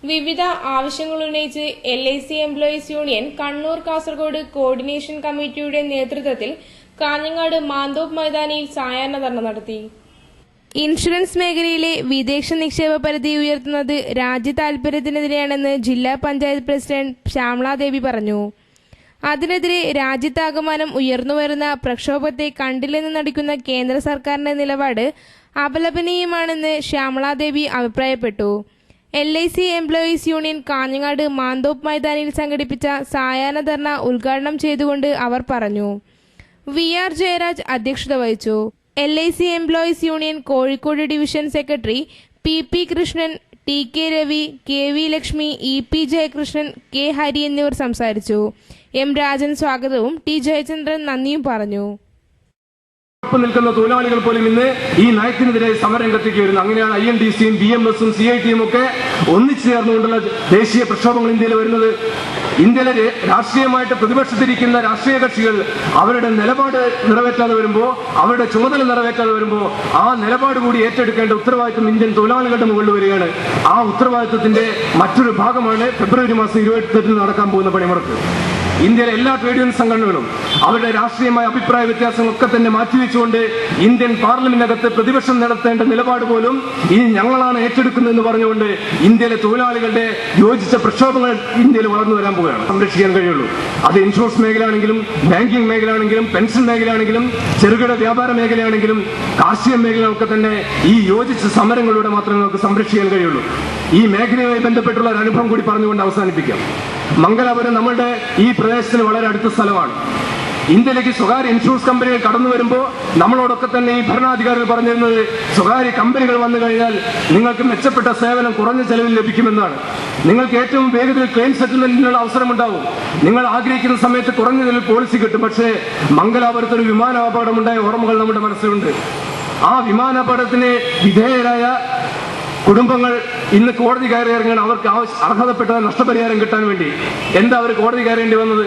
വിവിധ ആവശ്യങ്ങൾ ഉന്നയിച്ച് LIC employees union Kannur Kasaragod coordination കമ്മിറ്റിയുടെ നേതൃത്വത്തിൽ കാഞ്ഞങ്ങാട് മാന്തോപ്പ് മൈതാനിയിൽ സായാഹ്ന ധർണ നടത്തി. ഇൻഷുറൻസ് മേഖലയിലെ വിദേശ നിക്ഷേപ പരിധി ഉയർത്തുന്നത് രാജ്യ താൽപര്യത്തിനെതിരെയാണെന്ന് ജില്ലാ പഞ്ചായത്ത് പ്രസിഡന്റ് ശ്യാമളാദേവി പറഞ്ഞു. അതിനെതിരെ രാജ്യത്താകമാനം ഉയർന്നുവരുന്ന പ്രക്ഷോഭത്തെ കണ്ടില്ലെന്ന് നടിക്കുന്ന കേന്ദ്ര സർക്കാരിന്റെ നിലപാട് അപലപനീയമാണെന്ന് ശ്യാമളാദേവി അഭിപ്രായപ്പെട്ടു. LIC എംപ്ലോയീസ് യൂണിയൻ കാഞ്ഞങ്ങാട് മാന്തോപ്പ് മൈതാനിയിൽ സംഘടിപ്പിച്ച സായാഹ്ന ധർണ ഉദ്ഘാടനം ചെയ്തുകൊണ്ട് അവർ പറഞ്ഞു. VR ജയരാജ് അധ്യക്ഷത വഹിച്ചു. LIC employees union Kozhikode division secretary PP Krishnan, TK Ravi, KV Lakshmi, EP Jayakrishnan, K Hari എന്നിവർ സംസാരിച്ചു. M രാജൻ സ്വാഗതവും T ജയചന്ദ്രൻ നന്ദിയും പറഞ്ഞു. നിൽക്കുന്ന തൊഴിലാളികൾ പോലും ഇന്ന് ഈ നയത്തിനെതിരെ സമരരംഗത്തേക്ക് വരുന്നു. അങ്ങനെയാണ് INTC-യും BMS-ഉം CIT-യും ഒക്കെ ഒന്നിച്ചു ചേർന്നുകൊണ്ടുള്ള ദേശീയ പ്രക്ഷോഭങ്ങൾ ഇന്ത്യയിൽ വരുന്നത്. ഇന്ത്യയിലെ രാഷ്ട്രീയമായിട്ട് പ്രതിപക്ഷത്തിരിക്കുന്ന രാഷ്ട്രീയ കക്ഷികൾ അവരുടെ നിലപാട് നിറവേറ്റാതെ വരുമ്പോൾ, അവരുടെ ചുമതല നിറവേറ്റാതെ വരുമ്പോൾ ആ നിലപാട് കൂടി ഏറ്റെടുക്കേണ്ട ഉത്തരവാദിത്വം ഇന്ത്യൻ തൊഴിലാളികളുടെ മുകളിൽ വരികയാണ്. ആ ഉത്തരവാദിത്വത്തിന്റെ മറ്റൊരു ഭാഗമാണ് ഫെബ്രുവരി മാസം 28-ന് നടക്കാൻ പോകുന്ന പണിമുടക്ക്. ഇന്ത്യയിലെ എല്ലാ ട്രേഡ് യൂണിയൻ സംഘടനകളും അവരുടെ രാഷ്ട്രീയമായ അഭിപ്രായ വ്യത്യാസങ്ങളൊക്കെ തന്നെ മാറ്റിവെച്ചുകൊണ്ട് ഇന്ത്യൻ പാർലമെന്റിനകത്ത് പ്രതിപക്ഷം നടത്തേണ്ട നിലപാട് പോലും ഇനി ഞങ്ങളാണ് ഏറ്റെടുക്കുന്നതെന്ന് പറഞ്ഞുകൊണ്ട് ഇന്ത്യയിലെ തൊഴിലാളികളുടെ യോജിച്ച പ്രക്ഷോഭങ്ങൾ ഇന്ത്യയിൽ വളർന്നു വരാൻ പോവുകയാണ്. സംരക്ഷിക്കാൻ കഴിയുള്ളൂ. അത് ഇൻഷുറൻസ് മേഖലയാണെങ്കിലും, ബാങ്കിംഗ് മേഖലയാണെങ്കിലും, പെൻഷൻ മേഖലയാണെങ്കിലും, ചെറുകിട വ്യാപാര മേഖലയാണെങ്കിലും, കാർഷിക മേഖലകളൊക്കെ തന്നെ ഈ യോജിച്ച സമരങ്ങളിലൂടെ മാത്രമേ നമുക്ക് സംരക്ഷിക്കാൻ കഴിയുള്ളൂ. ഈ മേഖലയുമായി ബന്ധപ്പെട്ടുള്ള ഒരു അനുഭവം കൂടി പറഞ്ഞുകൊണ്ട് അവസാനിപ്പിക്കാം. മംഗലാപുരം നമ്മുടെ ഈ പ്രദേശത്തിന് വളരെ അടുത്ത സ്ഥലമാണ്. ഇന്ത്യയിലേക്ക് സ്വകാര്യ ഇൻഷുറൻസ് കമ്പനികൾ കടന്നു വരുമ്പോൾ നമ്മളോടൊക്കെ തന്നെ ഈ ഭരണാധികാരികൾ പറഞ്ഞിരുന്നത് സ്വകാര്യ കമ്പനികൾ വന്നു കഴിഞ്ഞാൽ നിങ്ങൾക്ക് മെച്ചപ്പെട്ട സേവനം കുറഞ്ഞ ചെലവിൽ ലഭിക്കുമെന്നാണ്. നിങ്ങൾക്ക് ഏറ്റവും വേഗത്തിൽ ക്ലെയിം സെറ്റിൽമെന്റിനുള്ള അവസരമുണ്ടാവും. നിങ്ങൾ ആഗ്രഹിക്കുന്ന സമയത്ത് കുറഞ്ഞ ചെലവിൽ പോളിസി കിട്ടും. പക്ഷേ മംഗലാപുരത്തൊരു വിമാനാപകടമുണ്ടായ ഓർമ്മകൾ നമ്മുടെ മനസ്സിലുണ്ട്. ആ വിമാനാപകടത്തിന് വിധേയരായ കുടുംബങ്ങൾ ഇന്ന് കോടതി കയറി ഇറങ്ങാൻ അവർക്ക് അർഹതപ്പെട്ട നഷ്ടപരിഹാരം കിട്ടാൻ വേണ്ടി. എന്താ അവർ കോടതി കയറേണ്ടി വന്നത്?